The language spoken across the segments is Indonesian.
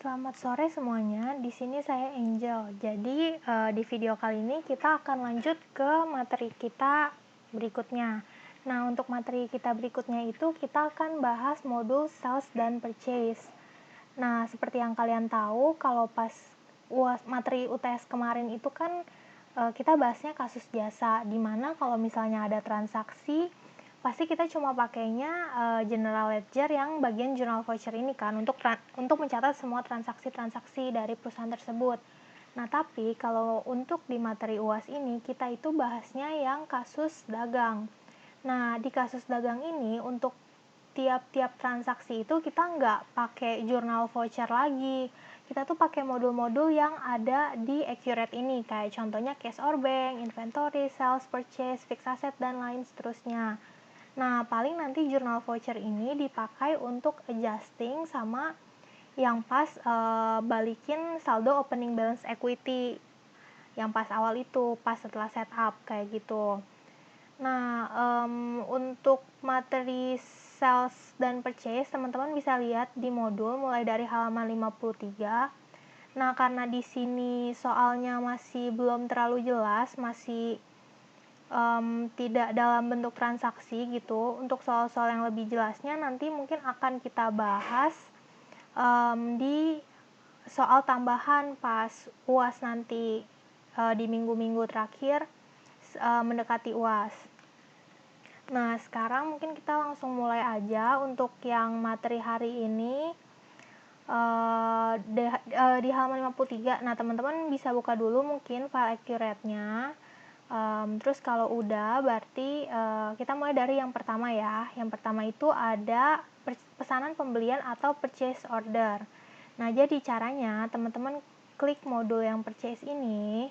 Selamat sore semuanya, di sini saya Angel. Jadi, di video kali ini kita akan lanjut ke materi kita berikutnya. Nah, untuk materi kita berikutnya itu kita akan bahas modul sales dan purchase. Nah, seperti yang kalian tahu, kalau pas materi UTS kemarin itu kan kita bahasnya kasus jasa, dimana kalau misalnya ada transaksi, pasti kita cuma pakainya general ledger yang bagian journal voucher ini kan untuk mencatat semua transaksi-transaksi dari perusahaan tersebut. Nah, tapi kalau untuk di materi UAS ini kita itu bahasnya yang kasus dagang. Nah, di kasus dagang ini untuk tiap-tiap transaksi itu kita nggak pakai journal voucher lagi. Kita tuh pakai modul-modul yang ada di Accurate ini, kayak contohnya cash or bank, inventory, sales, purchase, fixed asset, dan lain seterusnya. Nah, paling nanti journal voucher ini dipakai untuk adjusting sama yang pas balikin saldo opening balance equity yang pas awal itu, pas setelah setup kayak gitu. Nah, untuk materi sales dan purchase, teman-teman bisa lihat di modul mulai dari halaman 53. Nah, karena di sini soalnya masih belum terlalu jelas, masih tidak dalam bentuk transaksi gitu. Untuk soal-soal yang lebih jelasnya nanti mungkin akan kita bahas di soal tambahan pas UAS nanti di minggu-minggu terakhir mendekati UAS. Nah, sekarang mungkin kita langsung mulai aja untuk yang materi hari ini di halaman 53. Nah, teman-teman bisa buka dulu mungkin file Accurate-nya. Terus kalau udah berarti kita mulai dari yang pertama ya. Yang pertama itu ada pesanan pembelian atau purchase order. Nah, jadi caranya teman-teman klik modul yang purchase ini,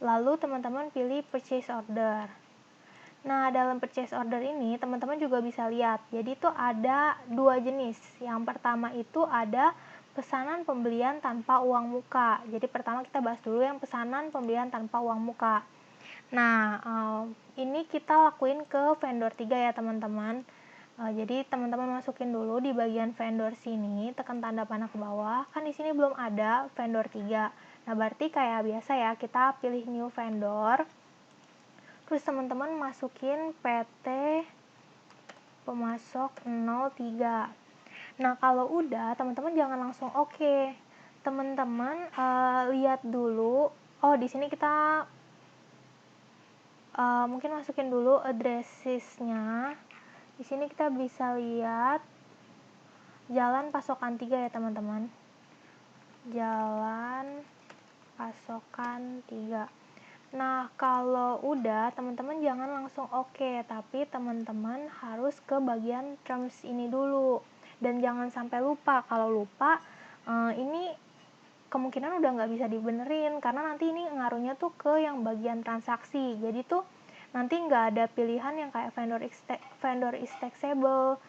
lalu teman-teman pilih purchase order. Nah, dalam purchase order ini teman-teman juga bisa lihat, jadi itu ada dua jenis. Yang pertama itu ada pesanan pembelian tanpa uang muka. Jadi pertama kita bahas dulu yang pesanan pembelian tanpa uang muka. Nah, ini kita lakuin ke vendor 3 ya teman-teman. Jadi teman-teman masukin dulu di bagian vendor sini, tekan tanda panah ke bawah. Kan di sini belum ada vendor 3. Nah, berarti kayak biasa ya, kita pilih new vendor. Terus teman-teman masukin PT pemasok 03. Nah, kalau udah, teman-teman jangan langsung oke. Teman-teman lihat dulu. Oh, di sini kita mungkin masukin dulu addressesnya. Di sini kita bisa lihat Jalan Pasokan 3 ya teman-teman. Jalan Pasokan 3. Nah, kalau udah teman-teman jangan langsung oke, tapi teman-teman harus ke bagian terms ini dulu. Dan jangan sampai lupa. Kalau lupa, ini kemungkinan udah nggak bisa dibenerin, karena nanti ini ngaruhnya tuh ke yang bagian transaksi. Jadi tuh nanti nggak ada pilihan yang kayak vendor is taxable,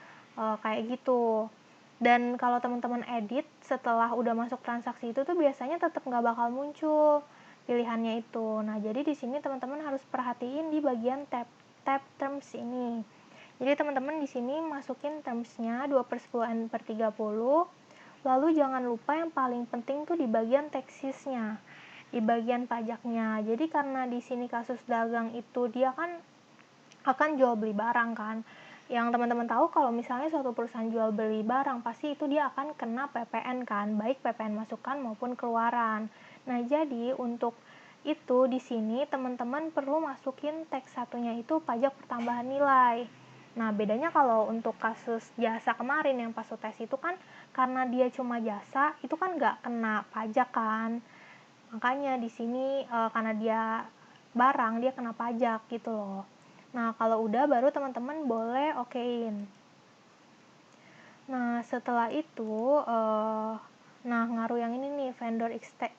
kayak gitu. Dan kalau teman-teman edit setelah udah masuk transaksi itu tuh biasanya tetap nggak bakal muncul pilihannya itu. Nah, jadi di sini teman-teman harus perhatiin di bagian tab terms ini. Jadi teman-teman di sini masukin termsnya 2/10 N/30. Lalu jangan lupa yang paling penting tuh di bagian taxesnya, di bagian pajaknya. Jadi karena di sini kasus dagang itu dia kan akan jual beli barang kan. Yang teman-teman tahu kalau misalnya suatu perusahaan jual beli barang, pasti itu dia akan kena PPN kan, baik PPN masukan maupun keluaran. Nah, jadi untuk itu di sini teman-teman perlu masukin teks satunya itu pajak pertambahan nilai. Nah, bedanya kalau untuk kasus jasa kemarin yang pas UTS itu kan karena dia cuma jasa, itu kan nggak kena pajak kan. Makanya di sini karena dia barang, dia kena pajak gitu loh. Nah, kalau udah baru teman-teman boleh okein. Nah, setelah itu nah ngaruh yang ini nih,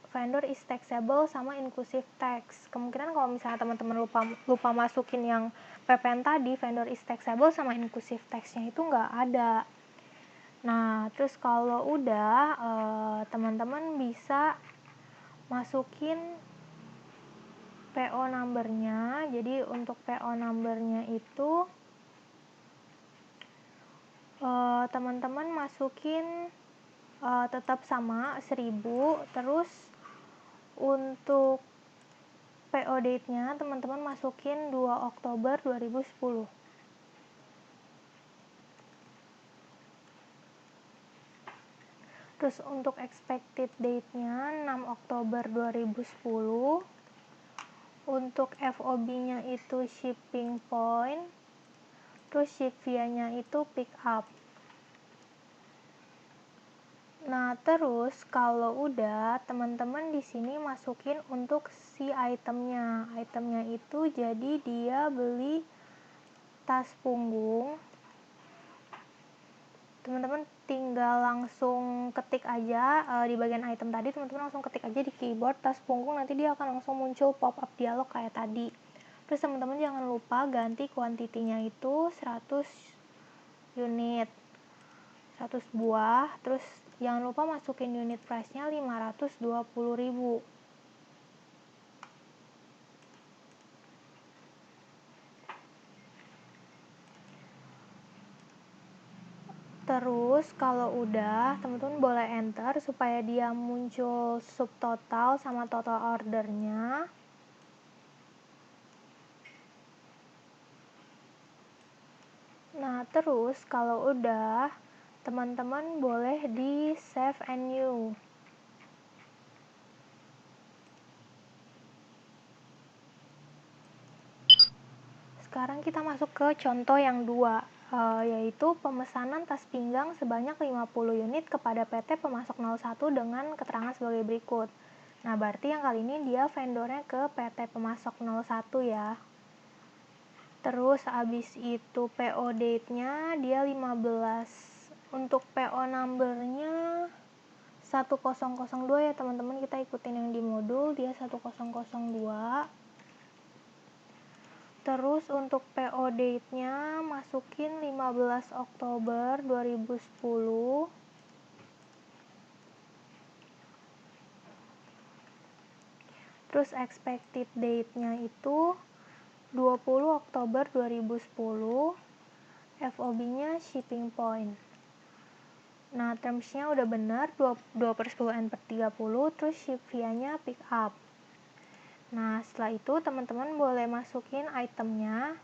vendor is taxable sama inclusive tax. Kemungkinan kalau misalnya teman-teman lupa masukin yang PPN tadi, vendor is taxable sama inclusive tax-nya itu nggak ada. Nah, terus kalau udah teman-teman bisa masukin PO number-nya. Jadi untuk PO number-nya itu teman-teman masukin tetap sama 1000. Terus untuk PO date-nya teman-teman masukin 2 Oktober 2010. Terus untuk expected date-nya 6 Oktober 2010. Untuk FOB-nya itu shipping point. Terus ship via-nya itu pick up. Nah, terus kalau udah teman-teman di sini masukin untuk si itemnya. Itemnya itu jadi dia beli tas punggung. Teman-teman tinggal langsung ketik aja di bagian item tadi, teman-teman langsung ketik aja di keyboard tas punggung, nanti dia akan langsung muncul pop up dialog kayak tadi. Terus teman-teman jangan lupa ganti kuantitinya itu 100 unit, 100 buah. Terus jangan lupa masukin unit price-nya 520.000. Terus kalau udah, teman-teman boleh enter supaya dia muncul subtotal sama total ordernya. Nah, terus kalau udah, teman-teman boleh di save and new. Sekarang kita masuk ke contoh yang 2, yaitu pemesanan tas pinggang sebanyak 50 unit kepada PT Pemasok 01 dengan keterangan sebagai berikut. Nah, berarti yang kali ini dia vendornya ke PT Pemasok 01 ya. Terus abis itu PO date-nya dia 15. Untuk PO number-nya 1002 ya teman-teman, kita ikutin yang di modul, dia 1002. Terus untuk PO date-nya masukin 15 Oktober 2010. Terus expected date-nya itu 20 Oktober 2010. FOB-nya shipping point. Nah, terms-nya udah benar 2/10/30, terus ship via-nya pick up. Nah, setelah itu teman-teman boleh masukin itemnya,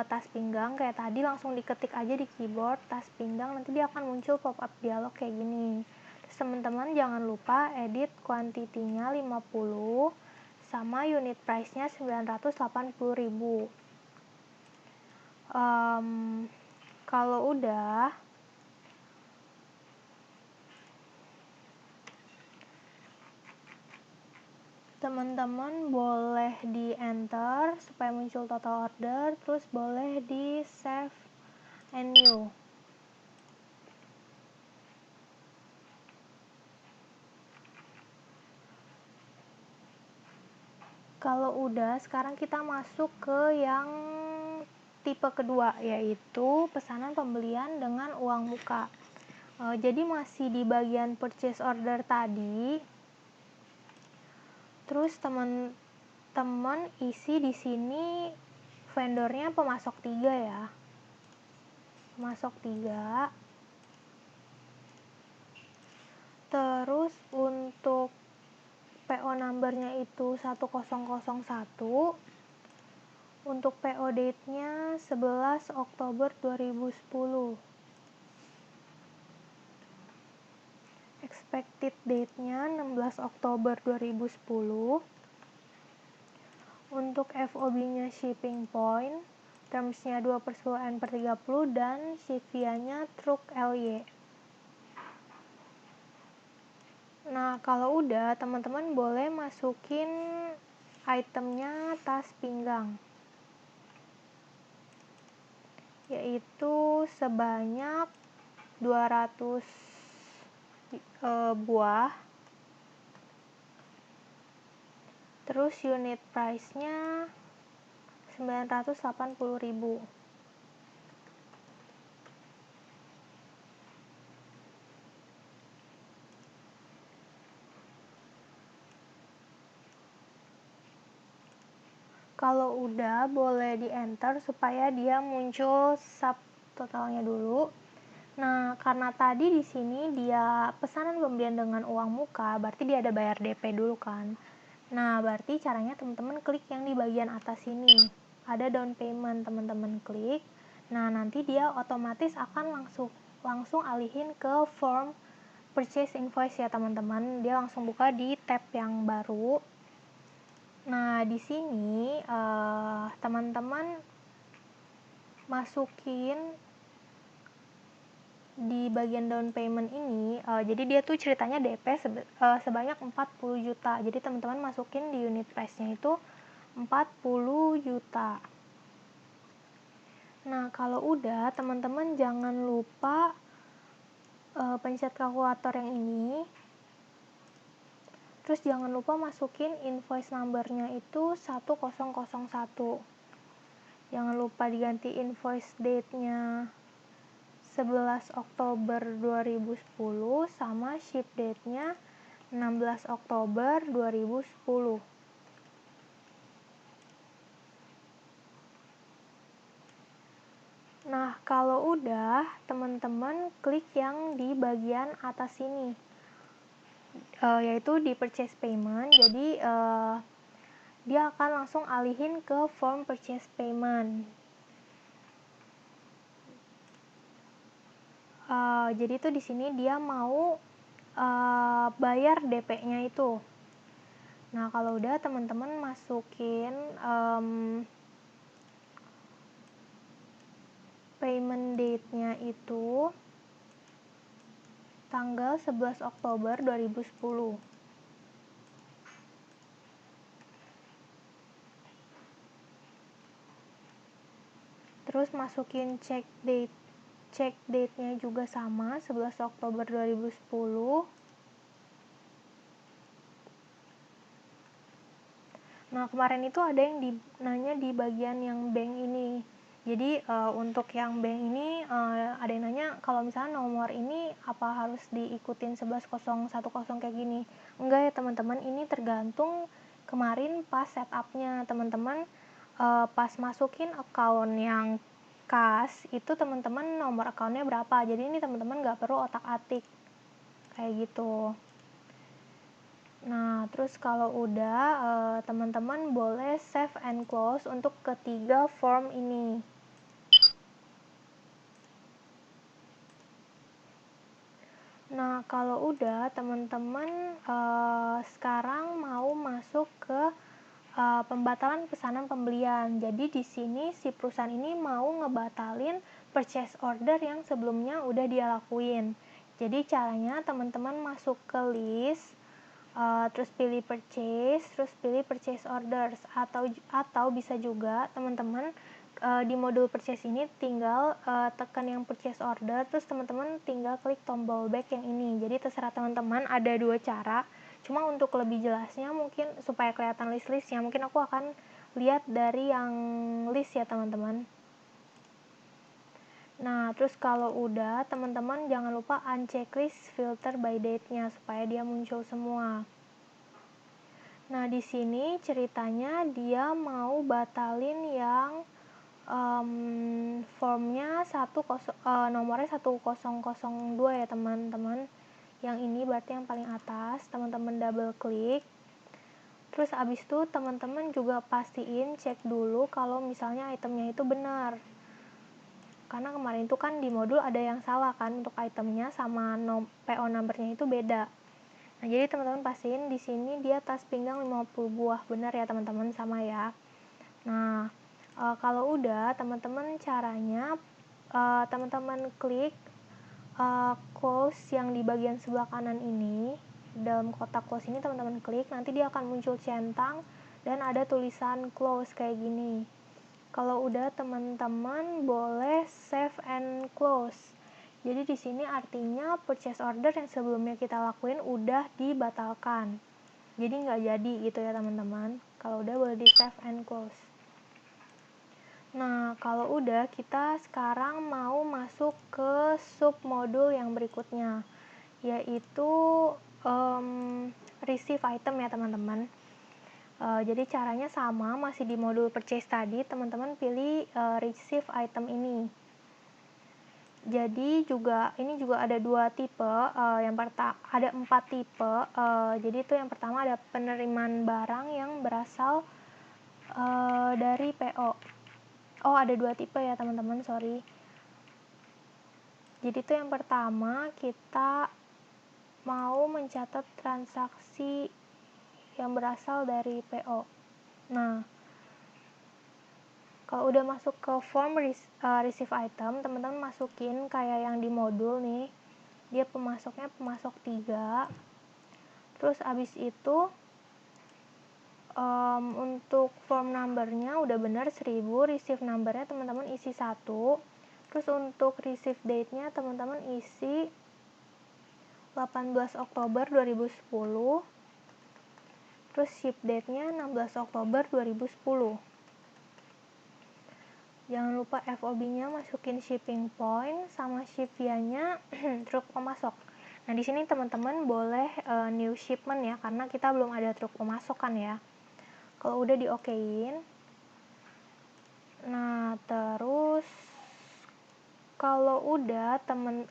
tas pinggang kayak tadi, langsung diketik aja di keyboard tas pinggang, nanti dia akan muncul pop up dialog kayak gini. Terus teman-teman jangan lupa edit kuantitinya 50 sama unit price-nya 980.000. Kalau udah, teman-teman boleh di enter supaya muncul total order, terus boleh di save and new. Kalau udah, sekarang kita masuk ke yang tipe kedua, yaitu pesanan pembelian dengan uang muka. Jadi masih di bagian purchase order tadi. Terus teman-teman isi di sini vendornya pemasok 3 ya. Pemasok 3. Terus untuk PO number-nya itu 1001. Untuk PO date-nya 11 Oktober 2010. Expected date-nya 16 Oktober 2010. Untuk FOB-nya shipping point, terms-nya 2/10/30 dan ship via-nya truk LY. Nah, kalau udah, teman-teman boleh masukin itemnya tas pinggang, yaitu sebanyak 200 buah. Terus unit price-nya 980.000. Kalau udah, boleh di enter supaya dia muncul subtotalnya dulu. Nah, karena tadi di sini dia pesanan pembelian dengan uang muka, berarti dia ada bayar DP dulu kan. Nah, berarti caranya teman-teman klik yang di bagian atas sini. Ada down payment, teman-teman klik. Nah, nanti dia otomatis akan langsung alihin ke form purchase invoice ya, teman-teman. Dia langsung buka di tab yang baru. Nah, di sini teman-teman masukin di bagian down payment ini, jadi dia tuh ceritanya DP sebanyak 40 juta. Jadi teman-teman masukin di unit price-nya itu 40 juta. Nah, kalau udah, teman-teman jangan lupa pencet kalkulator yang ini. Terus jangan lupa masukin invoice number-nya itu 1001. Jangan lupa diganti invoice date-nya 11 Oktober 2010 sama ship date-nya 16 Oktober 2010. Nah, kalau udah, teman-teman klik yang di bagian atas sini, yaitu di purchase payment. Jadi dia akan langsung alihin ke form purchase payment. Jadi tuh di sini dia mau bayar DP-nya itu. Nah, kalau udah, teman-teman masukin payment date-nya itu tanggal 11 Oktober 2010. Terus masukin check date-nya juga sama, 11 Oktober 2010. Nah, kemarin itu ada yang nanya di bagian yang bank ini. Jadi untuk yang bank ini ada yang nanya kalau misalnya nomor ini apa harus diikutin 11010 kayak gini. Enggak ya teman-teman, ini tergantung kemarin pas setupnya teman-teman. Pas masukin account yang kas itu teman-teman nomor accountnya berapa, jadi ini teman-teman nggak perlu otak-atik kayak gitu. Nah, terus kalau udah teman-teman boleh save and close untuk ketiga form ini. Nah, kalau udah teman-teman sekarang mau masuk ke pembatalan pesanan pembelian. Jadi di sini si perusahaan ini mau ngebatalin purchase order yang sebelumnya udah dia lakuin. Jadi caranya teman-teman masuk ke list, terus pilih purchase, terus pilih purchase orders, atau bisa juga teman-teman di modul purchase ini tinggal tekan yang purchase order, terus teman-teman tinggal klik tombol back yang ini. Jadi terserah teman-teman, ada dua cara. Cuma untuk lebih jelasnya mungkin supaya kelihatan list-listnya, mungkin aku akan lihat dari yang list ya teman-teman. Nah, terus kalau udah, teman-teman jangan lupa unchecklist filter by date-nya supaya dia muncul semua. Nah, di sini ceritanya dia mau batalin yang formnya nomornya 1002 ya teman-teman. Yang ini berarti yang paling atas, teman-teman double klik. Terus abis itu teman-teman juga pastiin cek dulu kalau misalnya itemnya itu benar. Karena kemarin itu kan di modul ada yang salah kan untuk itemnya sama PO numbernya itu beda. Nah, jadi teman-teman pastiin di sini dia tas pinggang 50 buah, benar ya teman-teman, sama ya. Nah, kalau udah teman-teman caranya teman-teman klik close yang di bagian sebelah kanan ini. Dalam kotak close ini teman-teman klik, nanti dia akan muncul centang dan ada tulisan close kayak gini. Kalau udah teman-teman boleh save and close. Jadi di sini artinya purchase order yang sebelumnya kita lakuin udah dibatalkan. Jadi nggak jadi gitu ya teman-teman. Kalau udah boleh di save and close. Nah, kalau udah kita sekarang mau masuk ke submodul yang berikutnya, yaitu receive item ya teman-teman. Jadi caranya sama, masih di modul purchase tadi, teman-teman pilih receive item ini. Jadi ini juga ada 2 tipe, ada 4 tipe. Jadi itu yang pertama ada penerimaan barang yang berasal dari PO. Oh, ada 2 tipe ya teman-teman, sorry. Jadi itu yang pertama, kita mau mencatat transaksi yang berasal dari PO. Nah, kalau udah masuk ke form receive item, teman-teman masukin kayak yang di modul nih. Dia pemasoknya pemasok 3. Terus abis itu untuk form numbernya udah bener 1000, receive numbernya teman-teman isi 1. Terus untuk receive date-nya teman-teman isi 18 Oktober 2010. Terus ship date-nya 16 Oktober 2010. Jangan lupa FOB-nya masukin shipping point sama ship via-nya truk pemasok. Nah, di sini teman-teman boleh new shipment ya, karena kita belum ada truk pemasok kan ya. Kalau udah di-okein. Nah, terus kalau udah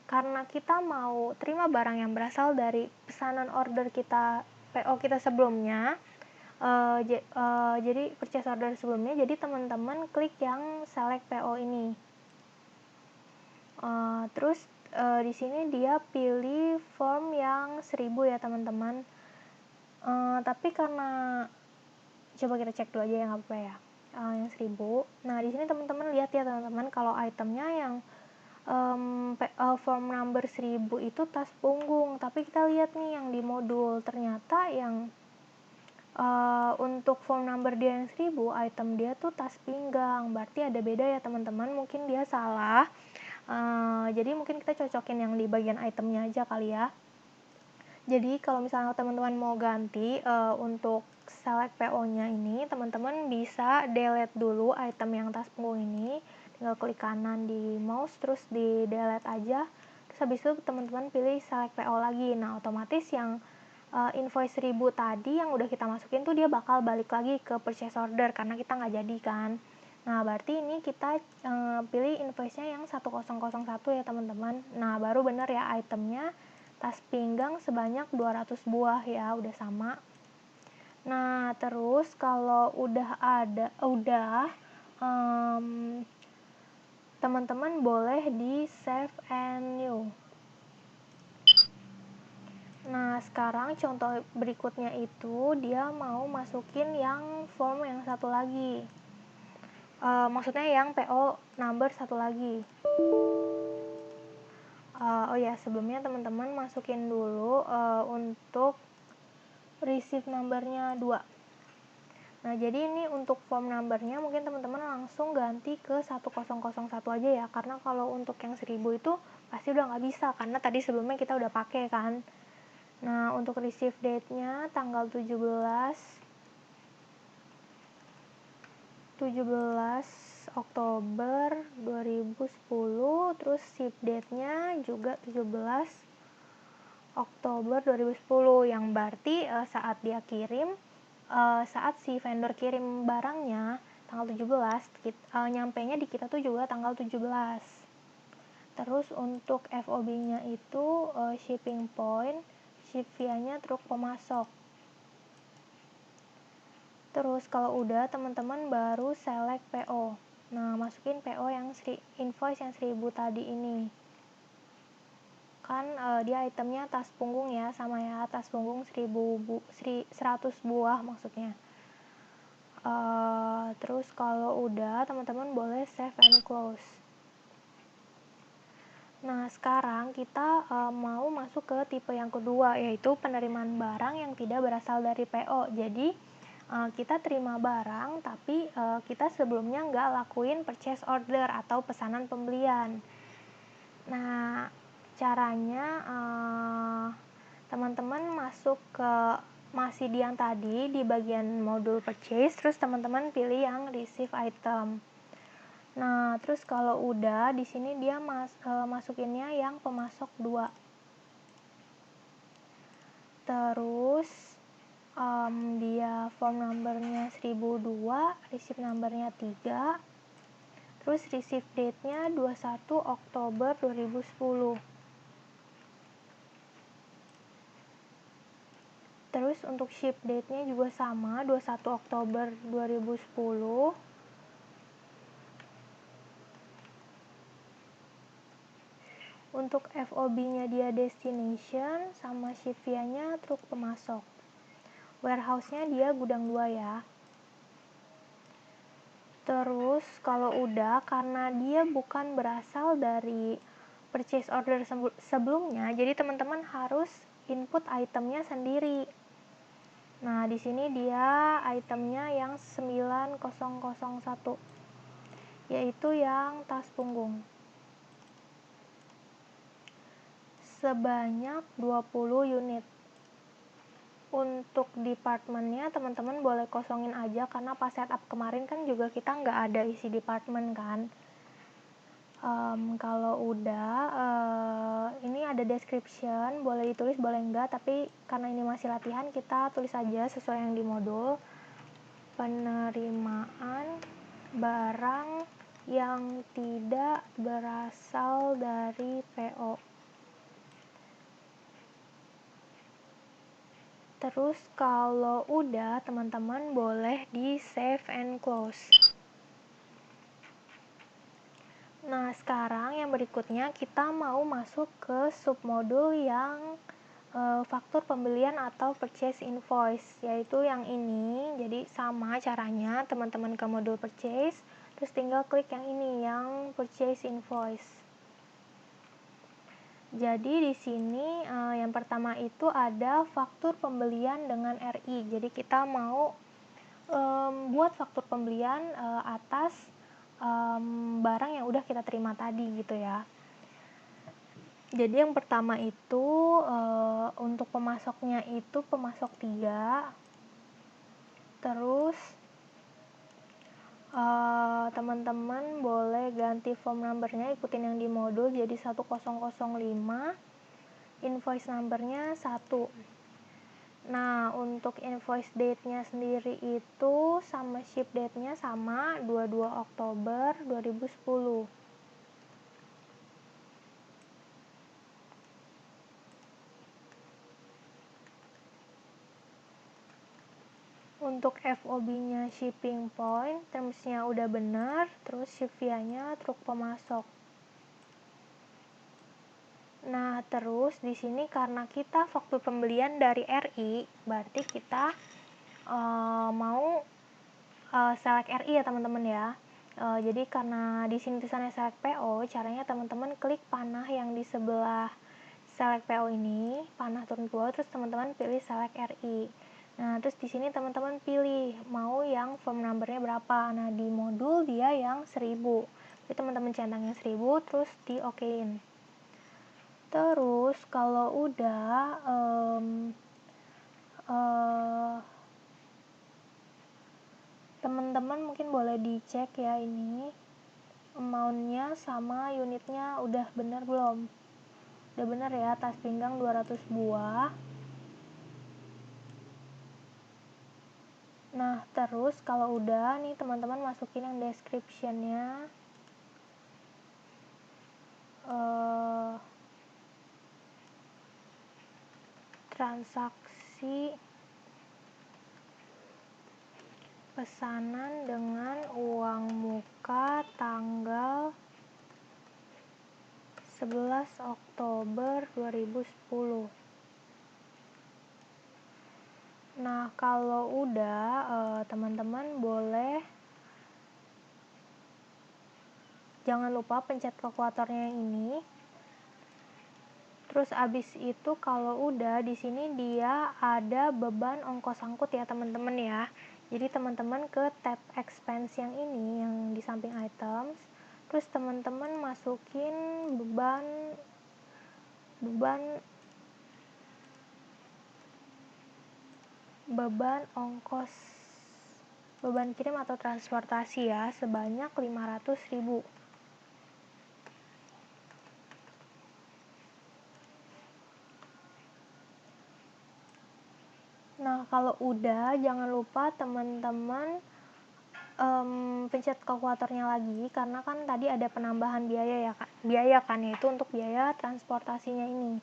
karena kita mau terima barang yang berasal dari pesanan order kita, PO kita sebelumnya, jadi purchase order sebelumnya, jadi teman-teman klik yang select PO ini. Terus di sini dia pilih form yang 1000 ya teman-teman. Tapi karena coba kita cek dulu aja yang apa ya, yang 1000. Nah, di sini teman-teman lihat ya teman-teman, kalau itemnya yang form number 1000 itu tas punggung, tapi kita lihat nih yang di modul, ternyata yang untuk form number dia yang 1000, item dia tuh tas pinggang. Berarti ada beda ya teman-teman, mungkin dia salah. Jadi mungkin kita cocokin yang di bagian itemnya aja kali ya. Jadi kalau misalnya teman-teman mau ganti untuk select PO-nya ini, teman-teman bisa delete dulu item yang tas punggung ini. Tinggal klik kanan di mouse, terus di delete aja. Terus habis itu teman-teman pilih select PO lagi. Nah, otomatis yang invoice 1000 tadi yang udah kita masukin tuh dia bakal balik lagi ke purchase order karena kita nggak jadi kan. Nah, berarti ini kita pilih invoice-nya yang 1001 ya teman-teman. Nah, baru bener ya itemnya tas pinggang sebanyak 200 buah ya, udah sama. Nah, terus kalau teman-teman boleh di save and new. Nah, sekarang contoh berikutnya itu dia mau masukin yang form yang satu lagi. Maksudnya yang PO number satu lagi. Oh ya, sebelumnya teman-teman masukin dulu untuk receive numbernya 2. Nah, jadi ini untuk form numbernya mungkin teman-teman langsung ganti ke 1001 aja ya, karena kalau untuk yang 1000 itu pasti udah nggak bisa, karena tadi sebelumnya kita udah pakai kan. Nah, untuk receive date-nya tanggal 17 Oktober 2010, terus ship date-nya juga 17 Oktober 2010, yang berarti saat dia kirim, saat si vendor kirim barangnya tanggal 17, nyampenya di kita tuh juga tanggal 17. Terus untuk FOB-nya itu shipping point, ship via-nya truk pemasok. Terus kalau udah teman-teman baru select PO. Nah, masukin PO yang invoice yang 1000 tadi ini. Kan dia itemnya tas punggung ya, sama ya, tas punggung 100 buah maksudnya. Terus kalau udah teman-teman boleh save and close. Nah, sekarang kita mau masuk ke tipe yang kedua, yaitu penerimaan barang yang tidak berasal dari PO. Jadi kita terima barang, tapi kita sebelumnya nggak lakuin purchase order atau pesanan pembelian. Nah, caranya teman-teman masuk ke masih di yang tadi, di bagian modul purchase, terus teman-teman pilih yang receive item. Nah, terus kalau udah di sini dia masukinnya yang pemasok 2. Terus dia form numbernya 1002, receipt numbernya 3. Terus receive date-nya 21 Oktober 2010. Terus untuk ship date-nya juga sama, 21 Oktober 2010. Untuk FOB-nya dia destination, sama ship via-nya truk pemasok. Warehouse-nya dia gudang 2 ya. Terus kalau udah, karena dia bukan berasal dari purchase order sebelumnya, jadi teman-teman harus input itemnya sendiri. Nah, di sini dia itemnya yang 9001, yaitu yang tas punggung. Sebanyak 20 unit. Untuk departmentnya teman-teman boleh kosongin aja, karena pas setup kemarin kan juga kita nggak ada isi department kan. Kalau udah, ini ada description, boleh ditulis boleh enggak, tapi karena ini masih latihan kita tulis aja sesuai yang di modul. Penerimaan barang yang tidak berasal dari PO. Terus kalau udah, teman-teman boleh di save and close. Nah, sekarang yang berikutnya kita mau masuk ke submodul yang faktur pembelian atau purchase invoice, yaitu yang ini. Jadi sama caranya, teman-teman ke modul purchase, terus tinggal klik yang ini, yang purchase invoice. Jadi di sini yang pertama itu ada faktur pembelian dengan RI. Jadi kita mau buat faktur pembelian atas barang yang udah kita terima tadi gitu ya. Jadi yang pertama itu untuk pemasoknya itu pemasok 3. Terus teman-teman boleh ganti form numbernya, ikutin yang di modul jadi 1005. Invoice numbernya 1. Nah, untuk invoice date-nya sendiri itu sama ship date-nya sama, 22 Oktober 2010. Untuk FOB-nya shipping point, terms-nya udah benar, terus ship via-nya truk pemasok. Nah, terus di sini karena kita faktur pembelian dari RI, berarti kita mau select RI ya teman-teman ya. Jadi karena di sini tulisannya select PO, caranya teman-teman klik panah yang di sebelah select PO ini, panah turun ke bawah, terus teman-teman pilih select RI. Nah, terus di sini teman-teman pilih mau yang form numbernya berapa. Nah, di modul dia yang 1000. Jadi teman-teman centang yang 1000 terus di okein. Terus kalau udah teman-teman mungkin boleh dicek ya, ini amount-nya sama unitnya udah bener belum. Udah bener ya, tas pinggang 200 buah. Nah, terus kalau udah nih teman-teman masukin yang description-nya. Transaksi pesanan dengan uang muka tanggal 11 Oktober 2010. Nah, kalau udah teman-teman boleh jangan lupa pencet kalkulatornya yang ini. Terus abis itu kalau udah di sini dia ada beban ongkos angkut ya teman-teman ya. Jadi teman-teman ke tab expense yang ini yang di samping items. Terus teman-teman masukin beban ongkos, beban kirim atau transportasi ya, sebanyak 500.000. Nah, kalau udah jangan lupa teman-teman pencet kalkulatornya lagi karena kan tadi ada penambahan biaya kan, yaitu untuk biaya transportasinya ini.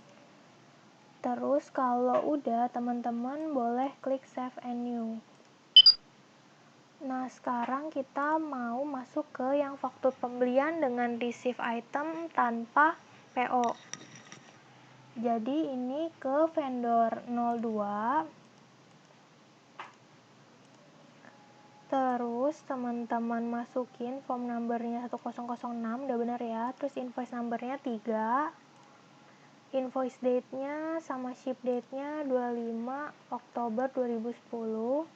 Terus kalau udah, teman-teman boleh klik save and new. Nah, sekarang kita mau masuk ke yang faktur pembelian dengan receive item tanpa PO. Jadi ini ke vendor 02. Terus teman-teman masukin form numbernya 1006, udah benar ya. Terus invoice numbernya 3. Invoice date-nya sama ship date-nya 25 Oktober 2010.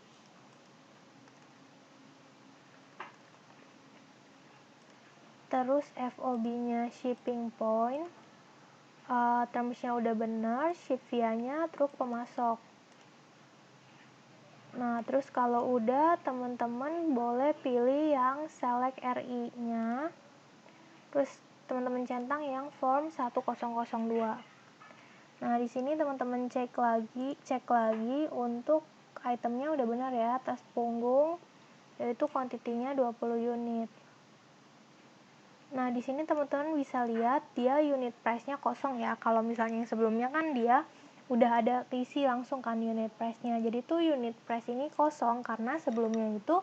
Terus FOB-nya shipping point. Terms-nya udah benar, ship via-nya truk pemasok. Nah, terus kalau udah, teman-teman boleh pilih yang select RI-nya. Terus teman-teman centang yang form 1002. Nah, di sini teman-teman cek lagi untuk itemnya udah benar ya, tas punggung, yaitu kuantitinya 20 unit. Nah, di sini teman-teman bisa lihat dia unit price-nya kosong ya. Kalau misalnya yang sebelumnya kan dia udah ada keisi langsung kan unit price-nya. Jadi tuh unit price ini kosong karena sebelumnya itu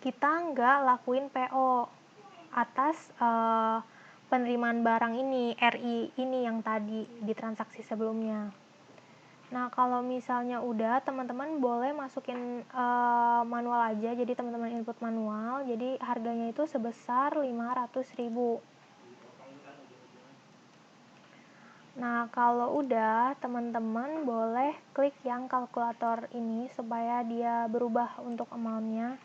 kita nggak lakuin PO atas penerimaan barang ini, RI ini yang tadi di transaksi sebelumnya. Nah, kalau misalnya udah, teman-teman boleh masukin manual aja. Jadi teman-teman input manual. Jadi harganya itu sebesar 500.000. Nah, kalau udah, teman-teman boleh klik yang kalkulator ini supaya dia berubah untuk amount-nya.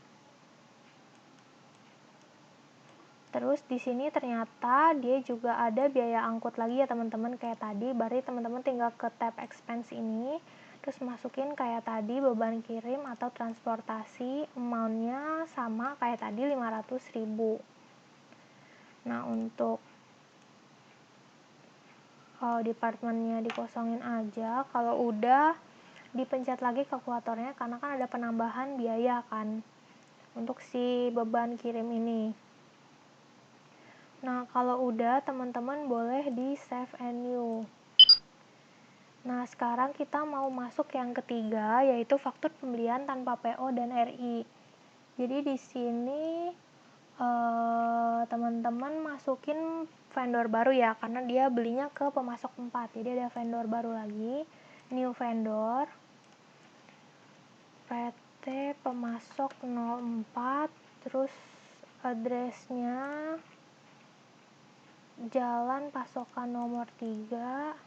Terus di sini ternyata dia juga ada biaya angkut lagi ya teman-teman kayak tadi. Berarti teman-teman tinggal ke tab expense ini, terus masukin kayak tadi beban kirim atau transportasi, amount-nya sama kayak tadi 500.000. Nah, untuk departemennya dikosongin aja. Kalau udah, dipencet lagi kalkulatornya karena kan ada penambahan biaya kan untuk si beban kirim ini. Nah, kalau udah, teman-teman boleh di save and new. Nah, sekarang kita mau masuk yang ketiga, yaitu faktur pembelian tanpa PO dan RI. Jadi di sini teman-teman masukin vendor baru ya, karena dia belinya ke pemasok 4. Jadi ada vendor baru lagi, new vendor, PT pemasok 04, terus addressnya Jalan Pasokan nomor 3.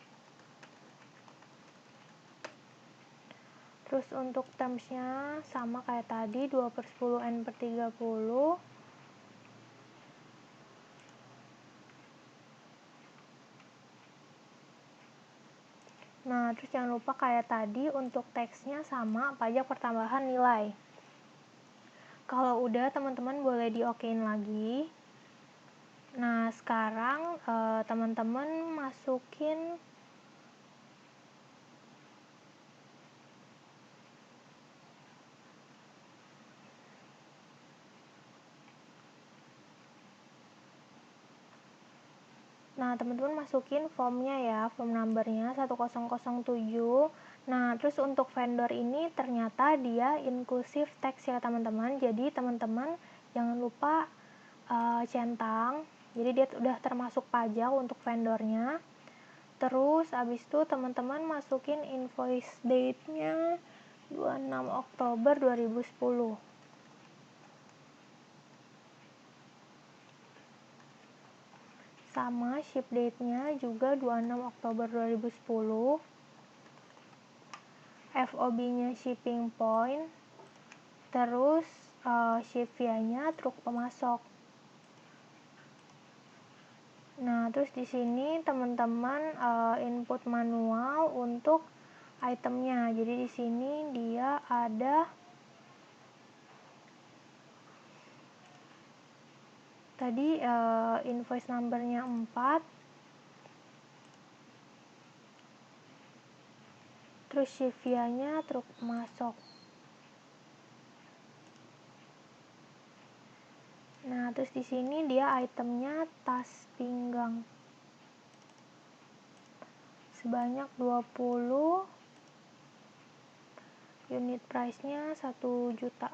Terus untuk terms-nya sama kayak tadi, 2/10 N/30. Nah, terus jangan lupa kayak tadi untuk teksnya sama, pajak pertambahan nilai. Kalau udah, teman-teman boleh di-okein lagi. Nah, sekarang teman-teman masukin formnya ya, form numbernya 1007. Nah, terus untuk vendor ini ternyata dia inklusif tax ya teman-teman. Jadi teman-teman jangan lupa centang. Jadi dia udah termasuk pajak untuk vendornya. Terus abis itu teman-teman masukin invoice date-nya 26 Oktober 2010. Sama ship date-nya juga 26 Oktober 2010. FOB-nya shipping point. Terus ship via-nya truk pemasok. Nah, terus di sini teman-teman input manual untuk itemnya. Jadi di sini dia ada tadi invoice numbernya 4, terus ship via-nya truk pemasok. Nah, terus di sini dia itemnya tas pinggang sebanyak 20, unit price-nya 1 juta.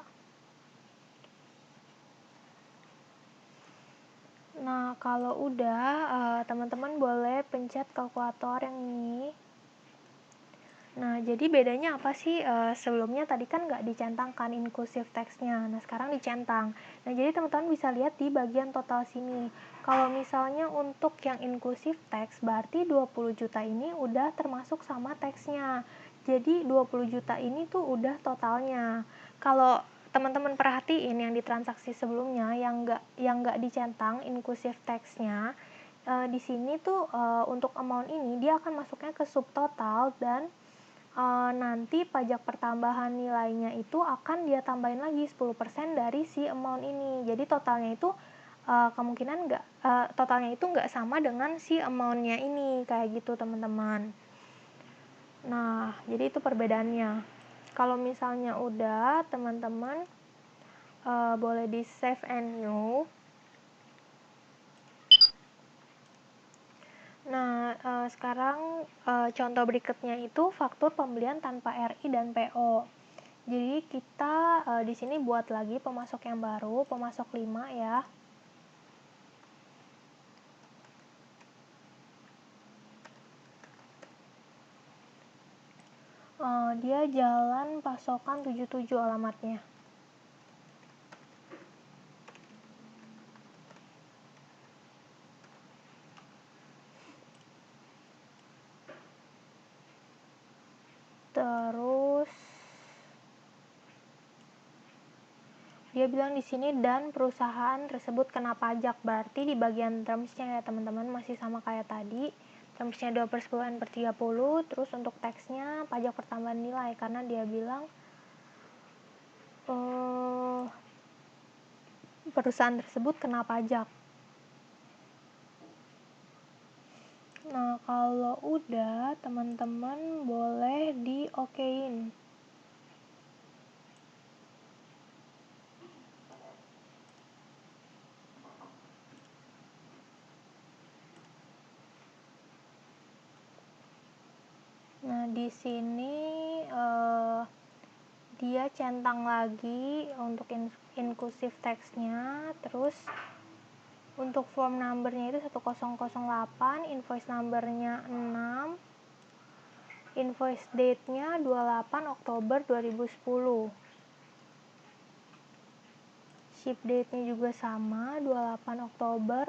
Nah, kalau udah, teman-teman boleh pencet kalkulator yang ini. Nah, jadi bedanya apa sih? Sebelumnya tadi kan nggak dicentangkan inclusive text-nya. Nah, sekarang dicentang. Nah, jadi teman-teman bisa lihat di bagian total sini. Kalau misalnya untuk yang inclusive text, berarti 20 juta ini udah termasuk sama teksnya. Jadi 20 juta ini tuh udah totalnya. Kalau teman-teman perhatiin yang di transaksi sebelumnya yang nggak dicentang inclusive text-nya, di sini tuh untuk amount ini dia akan masuknya ke subtotal dan nanti pajak pertambahan nilainya itu akan dia tambahin lagi 10% dari si amount ini. Jadi totalnya itu kemungkinan totalnya itu nggak sama dengan si amount-nya ini, kayak gitu teman-teman. Nah, jadi itu perbedaannya. Kalau misalnya udah, teman-teman boleh di save and new. Nah, sekarang contoh berikutnya itu faktur pembelian tanpa RI dan PO. Jadi kita di sini buat lagi pemasok yang baru, pemasok 5 ya. Dia Jalan Pasokan 77 alamatnya. Terus dia bilang di sini dan perusahaan tersebut kena pajak, berarti di bagian terms-nya ya teman-teman masih sama kayak tadi. Terms-nya 2/10/30, terus untuk teksnya pajak pertambahan nilai karena dia bilang perusahaan tersebut kena pajak. Nah, kalau udah teman-teman boleh di okein. Nah, di sini dia centang lagi untuk inclusive text-nya, terus untuk form number-nya itu 1008, invoice number-nya 6, invoice date-nya 28 Oktober 2010. Ship date-nya juga sama, 28 Oktober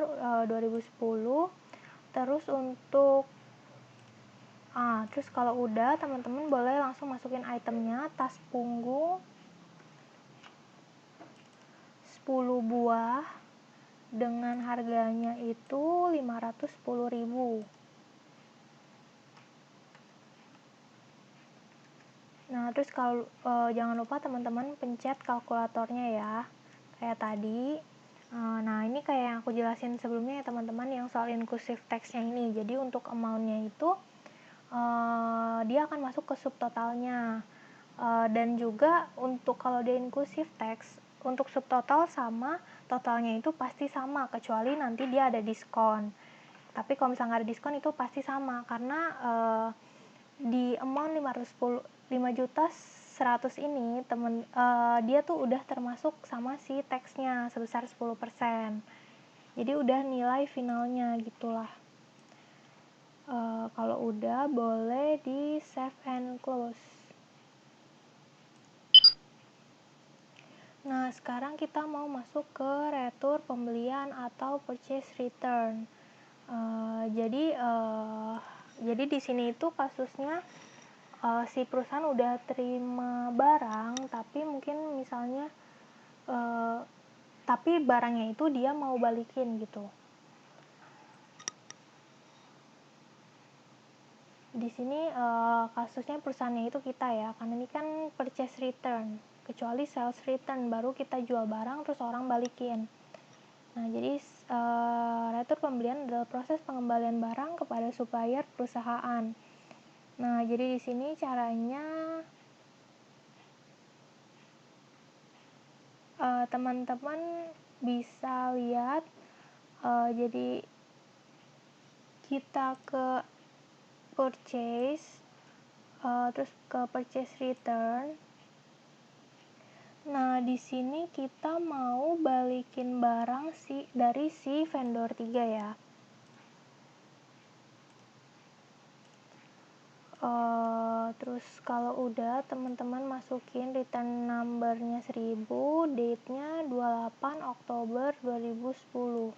2010. Terus untuk terus kalau udah teman-teman boleh langsung masukin itemnya, tas punggung 10 buah dengan harganya itu 510.000. Nah, terus kalau jangan lupa teman-teman pencet kalkulatornya ya, kayak tadi. Nah, ini kayak yang aku jelasin sebelumnya ya teman-teman, yang soal inclusive text-nya ini. Jadi untuk amount-nya itu dia akan masuk ke subtotalnya. Dan juga untuk kalau dia inclusive text, untuk subtotal sama totalnya itu pasti sama, kecuali nanti dia ada diskon. Tapi kalau misalnya nggak ada diskon itu pasti sama, karena di amount 5.100.000 ini dia tuh udah termasuk sama si teksnya sebesar 10%. Jadi udah nilai finalnya gitulah. Kalau udah boleh di save and close. Nah, sekarang kita mau masuk ke retur pembelian atau purchase return. Jadi di sini itu kasusnya si perusahaan udah terima barang, tapi mungkin misalnya tapi barangnya itu dia mau balikin gitu. Di sini kasusnya perusahaannya itu kita ya, karena ini kan purchase return, kecuali sales return baru kita jual barang terus orang balikin. Nah, jadi retur pembelian adalah proses pengembalian barang kepada supplier perusahaan. Nah, jadi di sini caranya teman-teman bisa lihat, jadi kita ke purchase, terus ke purchase return. Nah, di sini kita mau balikin barang dari si vendor 3 ya. Terus kalau udah, teman-teman masukin return number-nya 1000, date-nya 28 Oktober 2010.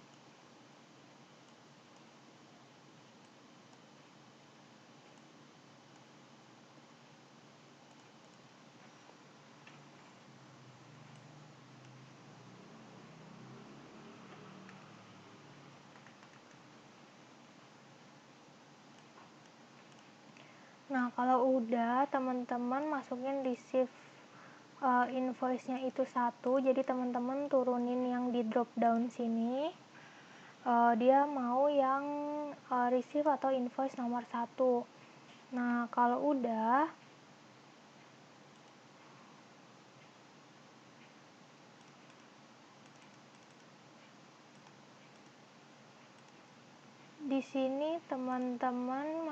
Nah, kalau udah, teman-teman masukin receive invoice-nya itu 1, jadi teman-teman turunin yang di drop down sini, dia mau yang receive atau invoice nomor 1. Nah, kalau udah, di sini teman-teman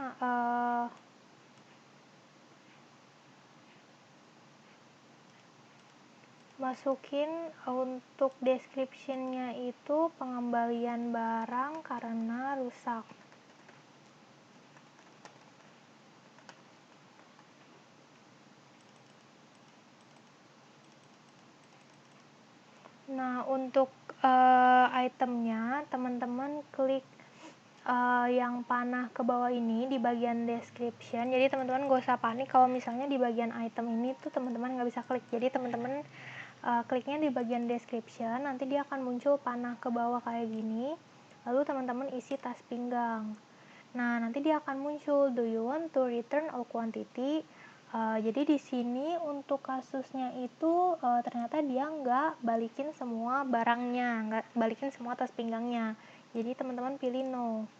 masukin untuk description-nya itu pengembalian barang karena rusak. Nah, untuk itemnya, teman-teman klik yang panah ke bawah ini di bagian description. Jadi teman-teman gak usah panik kalau misalnya di bagian item ini tuh teman-teman nggak bisa klik. Jadi teman-teman kliknya di bagian description, nanti dia akan muncul panah ke bawah kayak gini, lalu teman-teman isi tas pinggang. Nah, nanti dia akan muncul, do you want to return all quantity? Jadi di sini untuk kasusnya itu ternyata dia nggak balikin semua barangnya, nggak balikin semua tas pinggangnya. Jadi teman-teman pilih no.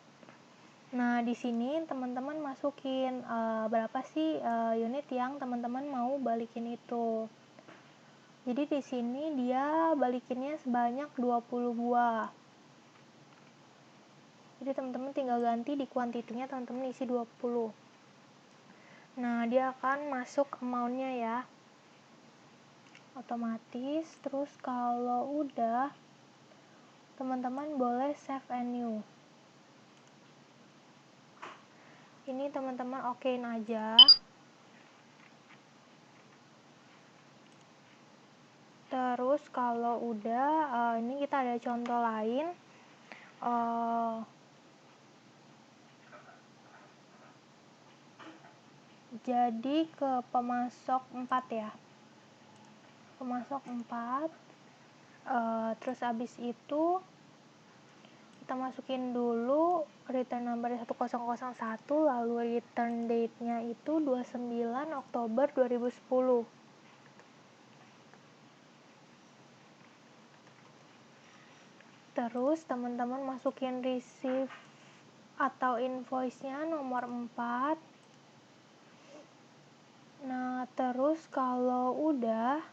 Nah, di sini teman-teman masukin berapa sih unit yang teman-teman mau balikin itu. Jadi di sini dia balikinnya sebanyak 20 buah. Jadi teman-teman tinggal ganti di kuantitinya, teman-teman isi 20. Nah, dia akan masuk amount-nya ya. Otomatis. Terus kalau udah, teman-teman boleh save and new. Ini teman-teman okein aja. Terus kalau udah, ini kita ada contoh lain. Jadi ke pemasok 4 ya. Pemasok 4. Terus habis itu kita masukin dulu return number 1001, lalu return date-nya itu 29 Oktober 2010. Terus teman-teman masukin receipt atau invoice-nya nomor 4. Nah, terus kalau udah,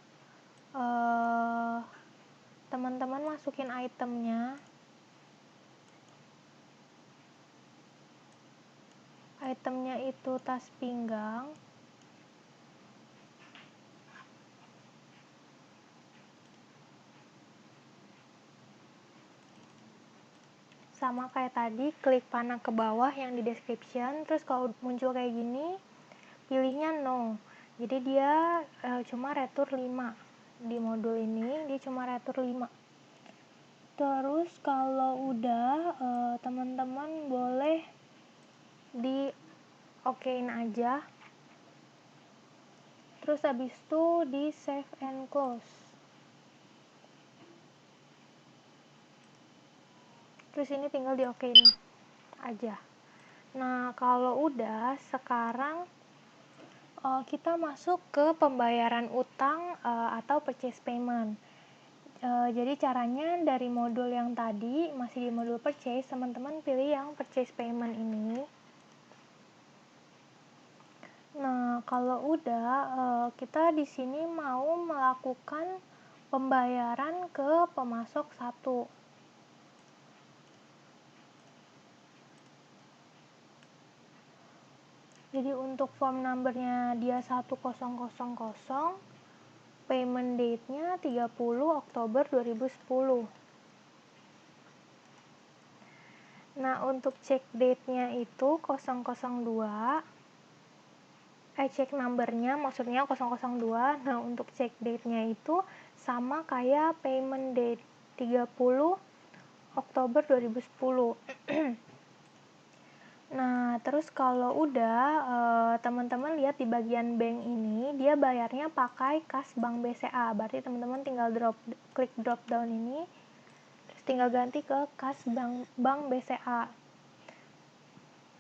teman-teman masukin itemnya. Itemnya itu tas pinggang. Sama kayak tadi, klik panah ke bawah yang di description, terus kalau muncul kayak gini, pilihnya no. Jadi dia cuma retur 5. Di modul ini dia cuma retur 5. Terus kalau udah, teman-teman boleh di okein aja. Terus habis itu di save and close. Terus ini tinggal di okein aja. Nah, kalau udah, sekarang kita masuk ke pembayaran utang atau purchase payment. Jadi caranya dari modul yang tadi, masih di modul purchase, teman-teman pilih yang purchase payment ini. Nah, kalau udah, kita di sini mau melakukan pembayaran ke pemasok 1. Jadi untuk form numbernya dia 1000, payment date-nya 30 Oktober 2010. Nah, untuk check date-nya itu 002, check number-nya maksudnya 002. Nah, untuk check date-nya itu sama kayak payment date 30 Oktober 2010. Nah, terus kalau udah teman-teman lihat di bagian bank ini dia bayarnya pakai kas Bank BCA. Berarti teman-teman tinggal klik drop down ini, terus tinggal ganti ke kas Bank BCA.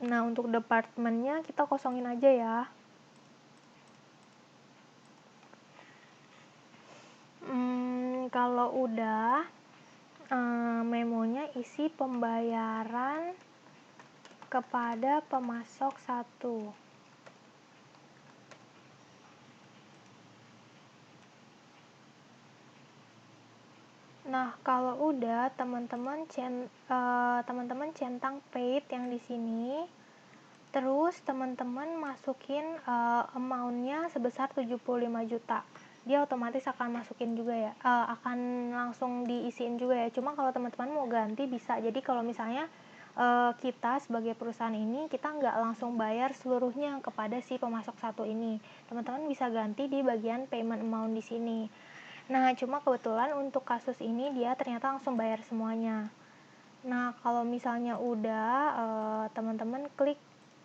Nah, untuk departemennya kita kosongin aja ya. Kalau udah memonya isi pembayaran kepada pemasok 1. Nah, kalau udah teman-teman centang paid yang di sini. Terus teman-teman masukin amount-nya sebesar 75 juta. Dia otomatis akan masukin juga ya. Akan langsung diisiin juga ya. Cuma kalau teman-teman mau ganti bisa. Jadi kalau misalnya kita sebagai perusahaan ini kita nggak langsung bayar seluruhnya kepada si pemasok 1 ini. Teman-teman bisa ganti di bagian payment amount di sini. Nah, cuma kebetulan untuk kasus ini dia ternyata langsung bayar semuanya. Nah, kalau misalnya udah teman-teman klik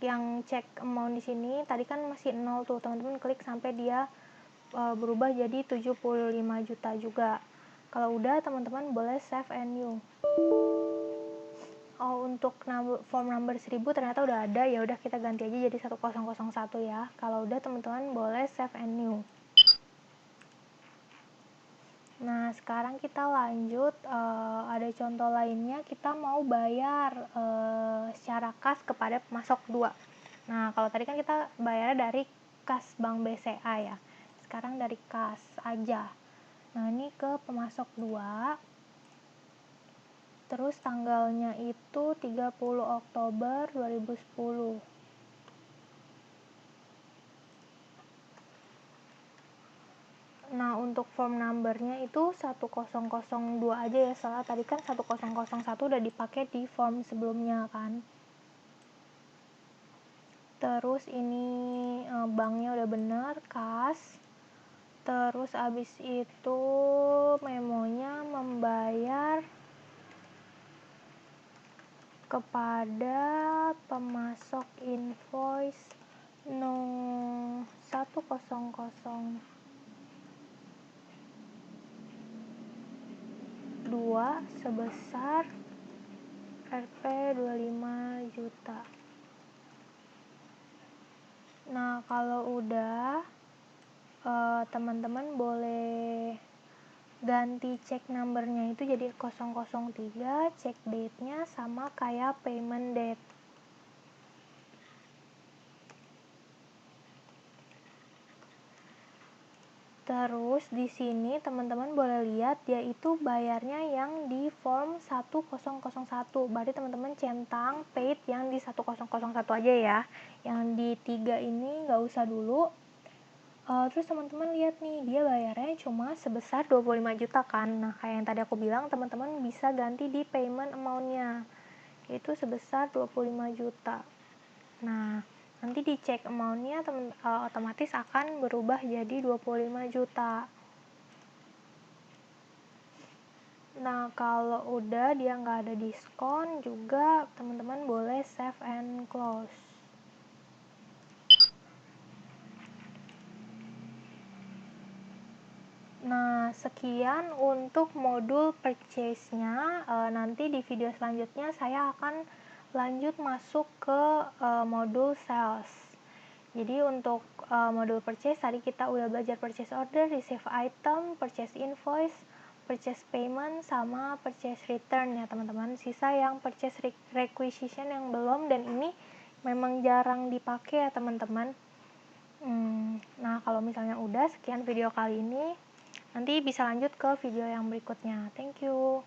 yang check amount di sini, tadi kan masih 0 tuh, teman-teman klik sampai dia berubah jadi 75 juta juga. Kalau udah teman-teman boleh save and new. Untuk form number 1000 ternyata udah ada, ya udah kita ganti aja jadi 1001 ya. Kalau udah teman-teman boleh save and new. Nah, sekarang kita lanjut, ada contoh lainnya, kita mau bayar secara kas kepada pemasok 2. Nah, kalau tadi kan kita bayar dari kas Bank BCA ya. Sekarang dari kas aja. Nah, ini ke pemasok 2. Terus tanggalnya itu 30 Oktober 2010. Nah, untuk form numbernya itu 1002 aja ya, soalnya tadi kan 1001 udah dipakai di form sebelumnya kan. Terus ini banknya udah bener, kas. Terus abis itu memonya membayar kepada pemasok invoice 102 sebesar Rp 25 juta. Nah, kalau udah teman-teman boleh ganti check numbernya itu jadi 003, check date-nya sama kayak payment date. Terus di sini teman-teman boleh lihat dia itu bayarnya yang di form 1001. Berarti teman-teman centang paid yang di 1001 aja ya. Yang di 3 ini nggak usah dulu. Terus teman-teman lihat nih, dia bayarnya cuma sebesar 25 juta kan. Nah, kayak yang tadi aku bilang, teman-teman bisa ganti di payment amount-nya. Itu sebesar 25 juta. Nah, nanti dicek amount-nya otomatis akan berubah jadi 25 juta. Nah, kalau udah dia nggak ada diskon juga, teman-teman boleh save and close. Nah, sekian untuk modul purchase-nya. Nanti di video selanjutnya saya akan lanjut masuk ke modul sales. Jadi untuk modul purchase tadi kita udah belajar purchase order, receive item, purchase invoice, purchase payment, sama purchase return ya teman-teman. Sisa yang purchase requisition yang belum, dan ini memang jarang dipakai ya teman-teman. Nah, kalau misalnya udah, sekian video kali ini. Nanti bisa lanjut ke video yang berikutnya. Thank you.